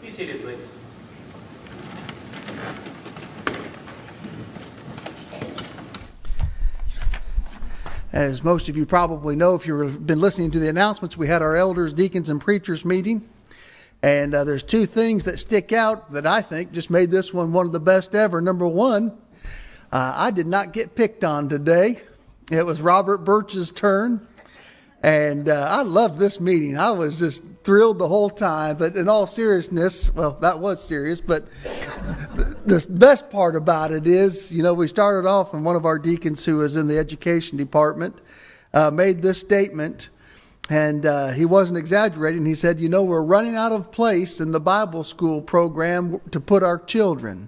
Be seated, please. As most of you probably know, if you've been listening to the announcements, we had our elders, deacons, and preachers meeting. And there's two things that stick out that I think just made this one of the best ever. Number one, I did not get picked on today. It was Robert Birch's turn. And I loved this meeting. I was just thrilled the whole time. But in all seriousness, well, that was serious. But the best part about it is, we started off, and one of our deacons who was in the education department made this statement. And he wasn't exaggerating. He said, we're running out of place in the Bible school program to put our children.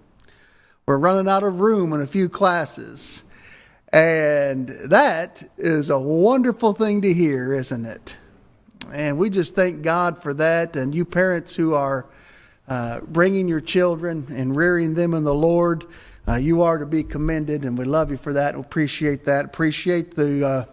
We're running out of room in a few classes. And that is a wonderful thing to hear, isn't it? And we just thank God for that. And you parents who are bringing your children and rearing them in the Lord, you are to be commended. And we love you for that. We appreciate that. Appreciate the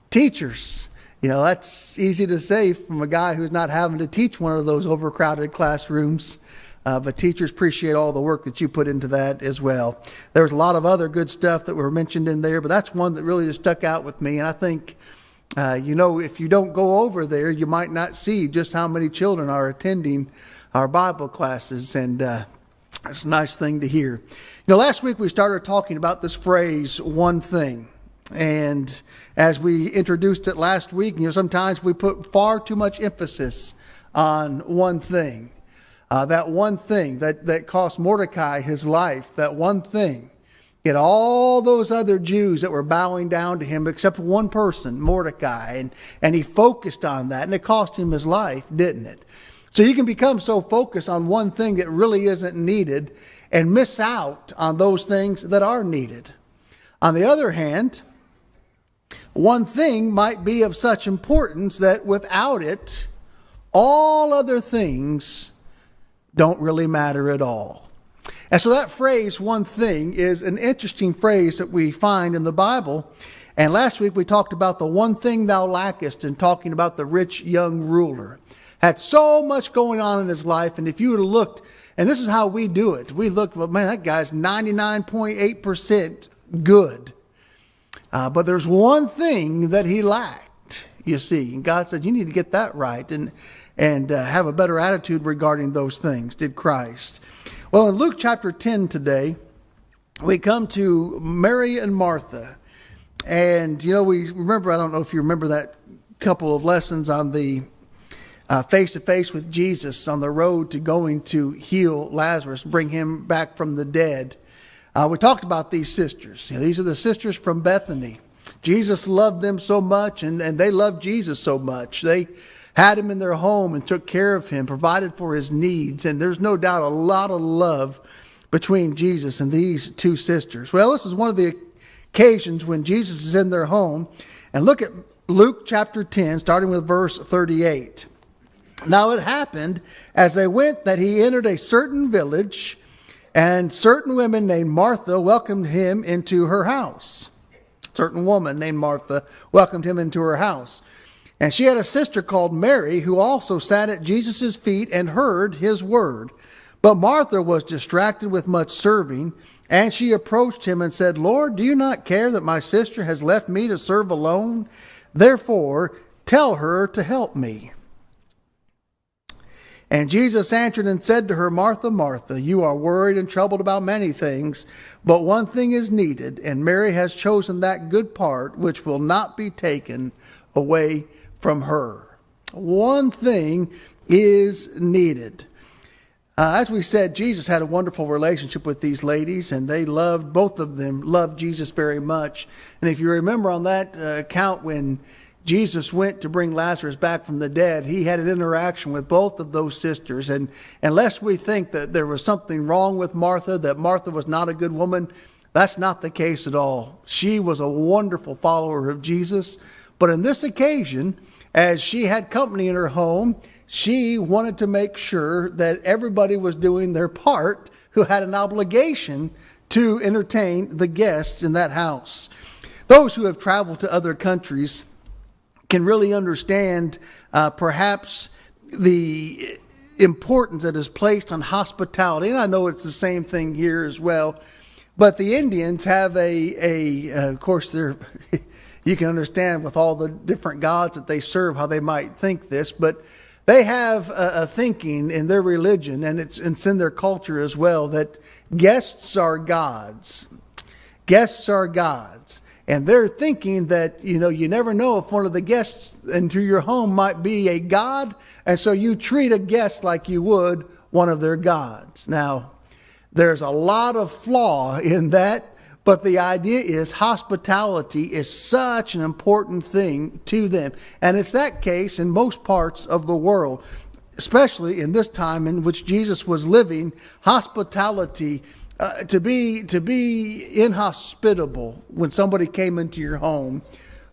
teachers. That's easy to say from a guy who's not having to teach one of those overcrowded classrooms. But teachers appreciate all the work that you put into that as well. There's a lot of other good stuff that were mentioned in there, but that's one that really just stuck out with me. And I think, if you don't go over there, you might not see just how many children are attending our Bible classes. And it's a nice thing to hear. Last week we started talking about this phrase, one thing. And as we introduced it last week, sometimes we put far too much emphasis on one thing. That one thing that cost Mordecai his life, that one thing. Yet all those other Jews that were bowing down to him, except one person, Mordecai, and he focused on that, and it cost him his life, didn't it? So you can become so focused on one thing that really isn't needed and miss out on those things that are needed. On the other hand, one thing might be of such importance that without it, all other things don't really matter at all. And so that phrase, one thing, is an interesting phrase that we find in the Bible. And last week we talked about the one thing thou lackest, and talking about the rich young ruler. Had so much going on in his life, and if you would have looked, and this is how we do it, we look, well, man, that guy's 99.8% good. But there's one thing that he lacked, you see. And God said, you need to get that right and have a better attitude regarding those things, did Christ. Well, in Luke chapter 10 today, we come to Mary and Martha. And, we remember, I don't know if you remember that couple of lessons on the face-to-face with Jesus on the road to going to heal Lazarus, bring him back from the dead. We talked about these sisters. These are the sisters from Bethany. Jesus loved them so much, and they loved Jesus so much. They had him in their home and took care of him, provided for his needs. And there's no doubt a lot of love between Jesus and these two sisters. Well, this is one of the occasions when Jesus is in their home. And look at Luke chapter 10, starting with verse 38. Now it happened as they went that he entered a certain village, and certain women named Martha welcomed him into her house. Certain woman named Martha welcomed him into her house. And she had a sister called Mary, who also sat at Jesus' feet and heard his word. But Martha was distracted with much serving, and she approached him and said, Lord, do you not care that my sister has left me to serve alone? Therefore, tell her to help me. And Jesus answered and said to her, Martha, Martha, you are worried and troubled about many things, but one thing is needed, and Mary has chosen that good part which will not be taken away from her. One thing is needed. As we said, Jesus had a wonderful relationship with these ladies, and both of them loved Jesus very much. And if you remember on that account, when Jesus went to bring Lazarus back from the dead, he had an interaction with both of those sisters. And unless we think that there was something wrong with Martha, that Martha was not a good woman, that's not the case at all. She was a wonderful follower of Jesus. But in this occasion, as she had company in her home, she wanted to make sure that everybody was doing their part who had an obligation to entertain the guests in that house. Those who have traveled to other countries can really understand perhaps the importance that is placed on hospitality. And I know it's the same thing here as well. But the Indians have of course, they're, you can understand with all the different gods that they serve, how they might think this, but they have a thinking in their religion, and it's in their culture as well, that guests are gods. Guests are gods. And they're thinking that, you never know if one of the guests into your home might be a god, and so you treat a guest like you would one of their gods. Now, there's a lot of flaw in that, but the idea is hospitality is such an important thing to them. And it's that case in most parts of the world, especially in this time in which Jesus was living. Hospitality, to be inhospitable when somebody came into your home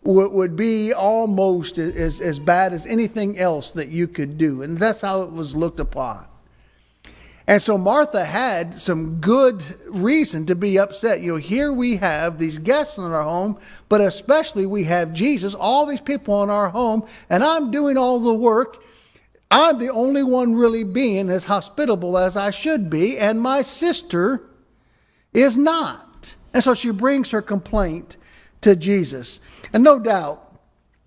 would be almost as bad as anything else that you could do. And that's how it was looked upon. And so Martha had some good reason to be upset. Here we have these guests in our home, but especially we have Jesus, all these people in our home, and I'm doing all the work. I'm the only one really being as hospitable as I should be, and my sister is not. And so she brings her complaint to Jesus. And no doubt,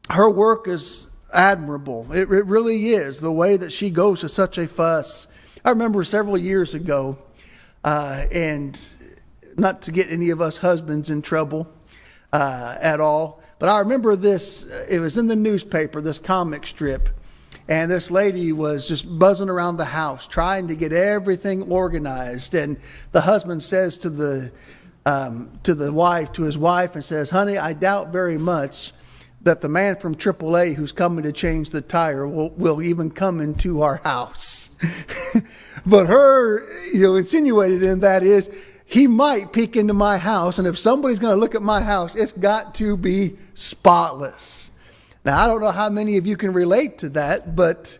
her work is admirable. It really is, the way that she goes to such a fuss. I remember several years ago, and not to get any of us husbands in trouble at all, but I remember this, it was in the newspaper, this comic strip, and this lady was just buzzing around the house trying to get everything organized, and the husband says to his wife, and says, "Honey, I doubt very much that the man from AAA who's coming to change the tire will even come into our house." But her, insinuated in that is, he might peek into my house, and if somebody's going to look at my house, it's got to be spotless. Now, I don't know how many of you can relate to that, but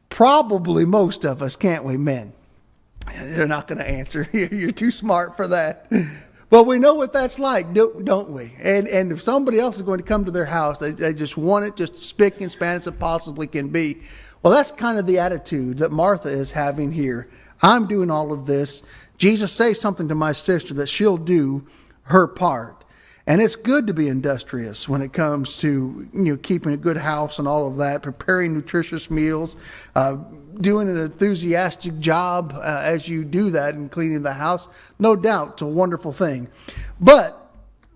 probably most of us, can't we, men? They're not going to answer. You're too smart for that. But we know what that's like, don't we? And if somebody else is going to come to their house, they just want it just spick and span as it possibly can be. Well, that's kind of the attitude that Martha is having here. I'm doing all of this. Jesus, say something to my sister that she'll do her part. And it's good to be industrious when it comes to keeping a good house and all of that, preparing nutritious meals, doing an enthusiastic job as you do that and cleaning the house. No doubt, it's a wonderful thing. But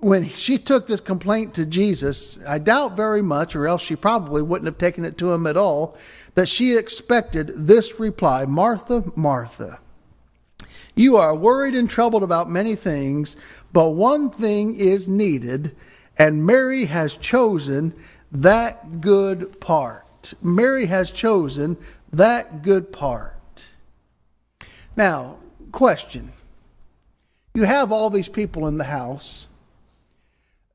when she took this complaint to Jesus, I doubt very much, or else she probably wouldn't have taken it to him at all, that she expected this reply: "Martha, Martha, you are worried and troubled about many things, but one thing is needed, and Mary has chosen that good part." Mary has chosen that good part. Now, question. You have all these people in the house.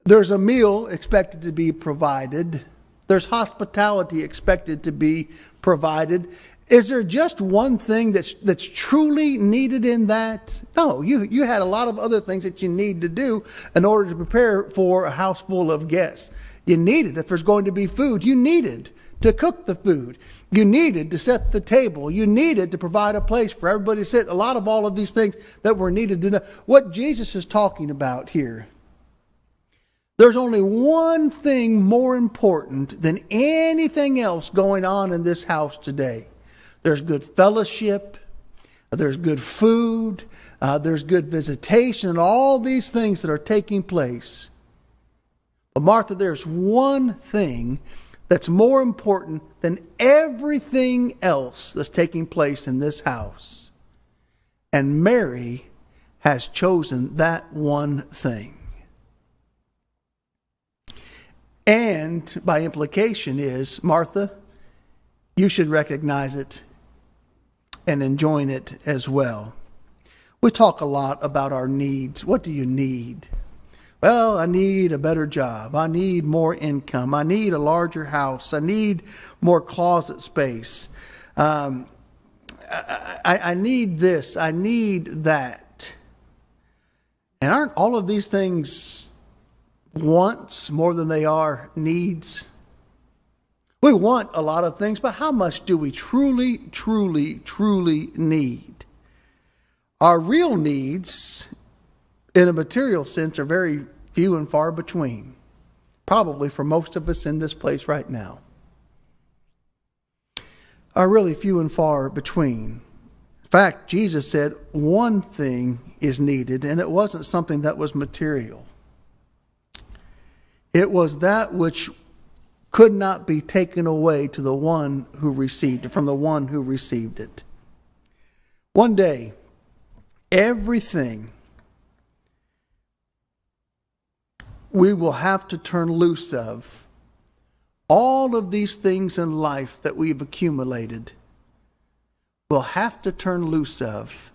There's a meal expected to be provided. There's hospitality expected to be provided. Is there just one thing that's truly needed in that? No, you had a lot of other things that you need to do in order to prepare for a house full of guests. You needed, if there's going to be food, you needed to cook the food. You needed to set the table. You needed to provide a place for everybody to sit. A lot of all of these things that were needed to know. What Jesus is talking about here, there's only one thing more important than anything else going on in this house today. There's good fellowship, there's good food, there's good visitation, and all these things that are taking place. But Martha, there's one thing that's more important than everything else that's taking place in this house. And Mary has chosen that one thing. And by implication is, Martha, you should recognize it and enjoy it as well. We talk a lot about our needs. What do you need? Well, I need a better job. I need more income. I need a larger house. I need more closet space. I need this. I need that. And aren't all of these things wants more than they are needs? We want a lot of things, but how much do we truly, truly, truly need? Our real needs, in a material sense, are very few and far between. Probably for most of us in this place right now. Are really few and far between. In fact, Jesus said one thing is needed, and it wasn't something that was material. It was that which could not be taken away to the one who received it, from the one who received it. One day, everything we will have to turn loose of, all of these things in life that we've accumulated, we'll have to turn loose of.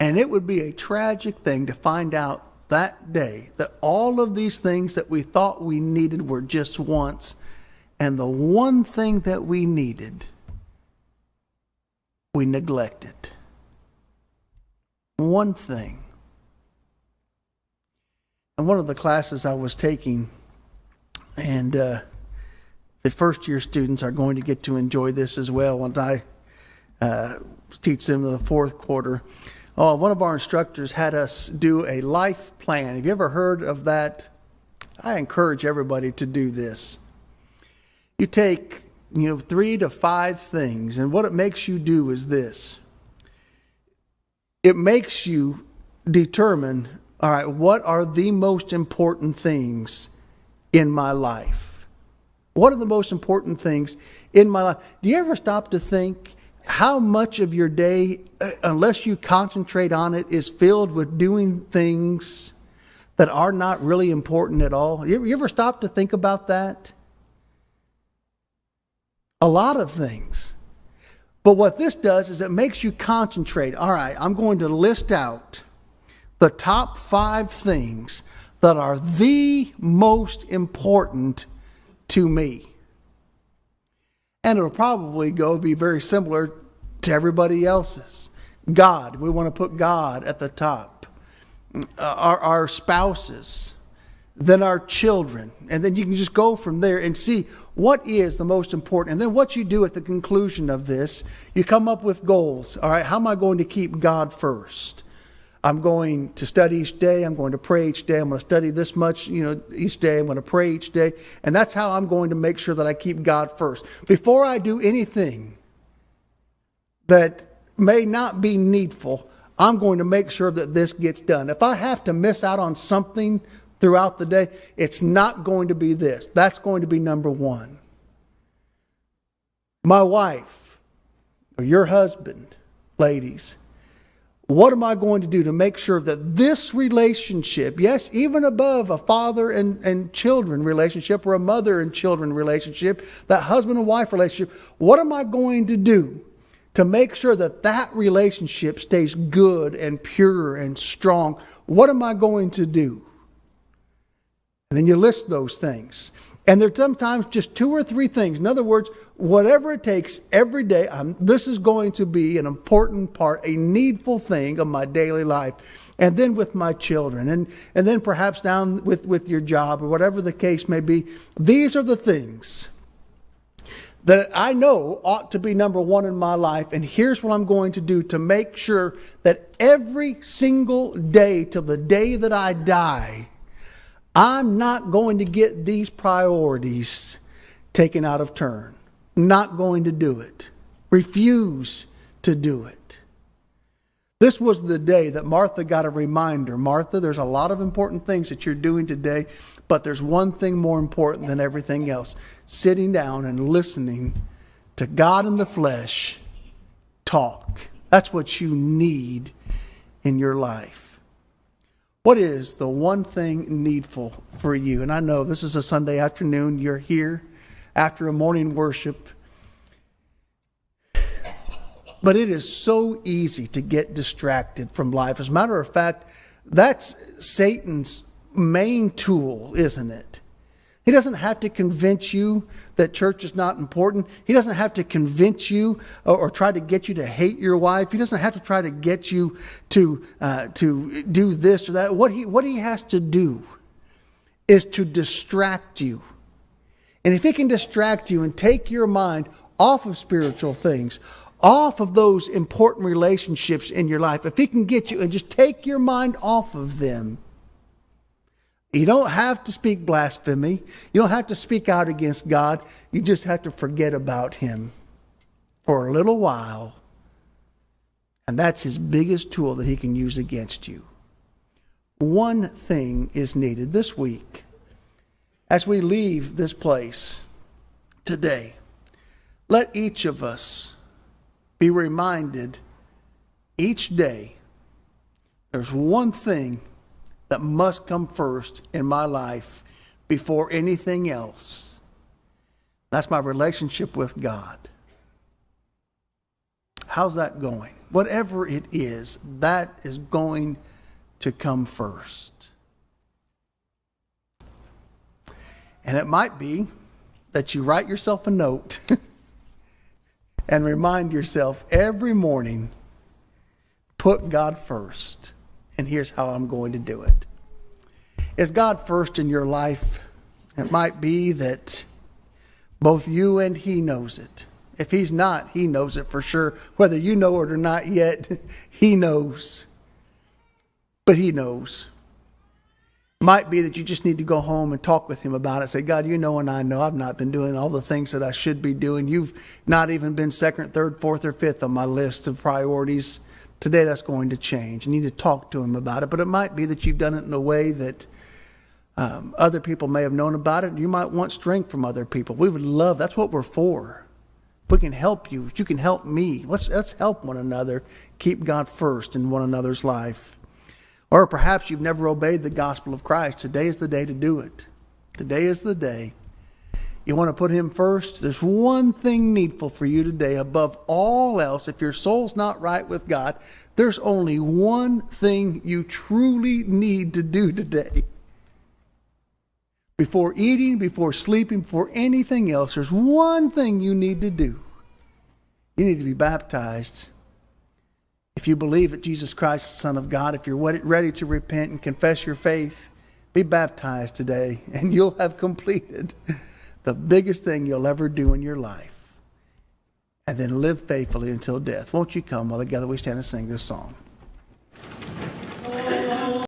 And it would be a tragic thing to find out that day that all of these things that we thought we needed were just wants, and the one thing that we needed, we neglected. One thing. And one of the classes I was taking, and the first year students are going to get to enjoy this as well once I teach them the fourth quarter. One of our instructors had us do a life plan. Have you ever heard of that? I encourage everybody to do this. You take 3 to 5 things, and what it makes you do is this. It makes you determine, all right, what are the most important things in my life? What are the most important things in my life? Do you ever stop to think how much of your day, unless you concentrate on it, is filled with doing things that are not really important at all? You ever stop to think about that? A lot of things. But what this does is it makes you concentrate. All right, I'm going to list out the top 5 things that are the most important to me. And it'll probably be very similar to everybody else's. God, we want to put God at the top. Our spouses, then our children. And then you can just go from there and see what is the most important. And then what you do at the conclusion of this, you come up with goals. All right, how am I going to keep God first? I'm going to study each day. I'm going to pray each day. I'm going to study this much, each day. I'm going to pray each day. And that's how I'm going to make sure that I keep God first. Before I do anything that may not be needful, I'm going to make sure that this gets done. If I have to miss out on something throughout the day, it's not going to be this. That's going to be number 1. My wife, or your husband, ladies, what am I going to do to make sure that this relationship, yes, even above a father and children relationship or a mother and children relationship, that husband and wife relationship, what am I going to do to make sure that that relationship stays good and pure and strong? What am I going to do? And then you list those things. And there's sometimes just 2 or 3 things. In other words, whatever it takes every day, this is going to be an important part, a needful thing of my daily life. And then with my children, and then perhaps down with your job or whatever the case may be. These are the things that I know ought to be number 1 in my life. And here's what I'm going to do to make sure that every single day till the day that I die, I'm not going to get these priorities taken out of turn. Not going to do it. Refuse to do it. This was the day that Martha got a reminder. Martha, there's a lot of important things that you're doing today, but there's one thing more important than everything else. Sitting down and listening to God in the flesh talk. That's what you need in your life. What is the one thing needful for you? And I know this is a Sunday afternoon. You're here after a morning worship. But it is so easy to get distracted from life. As a matter of fact, that's Satan's main tool, isn't it? He doesn't have to convince you that church is not important. He doesn't have to convince you or try to get you to hate your wife. He doesn't have to try to get you to do this or that. What he has to do is to distract you And if it can distract you and take your mind off of spiritual things, off of those important relationships in your life, if it can get you and just take your mind off of them, you don't have to speak blasphemy. You don't have to speak out against God. You just have to forget about him for a little while. And that's his biggest tool that he can use against you. One thing is needed this week. As we leave this place today, let each of us be reminded each day there's one thing that must come first in my life before anything else. That's my relationship with God. How's that going? Whatever it is, that is going to come first. And it might be that you write yourself a note and remind yourself every morning, put God first. And here's how I'm going to do it. Is God first in your life? It might be that both you and he knows it. If he's not, he knows it for sure. Whether you know it or not yet, he knows. But he knows. Might be that you just need to go home and talk with him about it. Say, God, you know and I know I've not been doing all the things that I should be doing. You've not even been second, third, fourth, or fifth on my list of priorities. Today that's going to change. You need to talk to him about it. But it might be that you've done it in a way that other people may have known about it. You might want strength from other people. We would love, that's what we're for. If we can help you, if you can help me, let's help one another. Keep God first in one another's life. Or perhaps you've never obeyed the gospel of Christ. Today is the day to do it. Today is the day. You want to put him first? There's one thing needful for you today above all else. If your soul's not right with God, there's only one thing you truly need to do today. Before eating, before sleeping, before anything else, there's one thing you need to do. You need to be baptized. If you believe that Jesus Christ is the Son of God, if you're ready to repent and confess your faith, be baptized today, and you'll have completed the biggest thing you'll ever do in your life. And then live faithfully until death. Won't you come while together we stand and sing this song?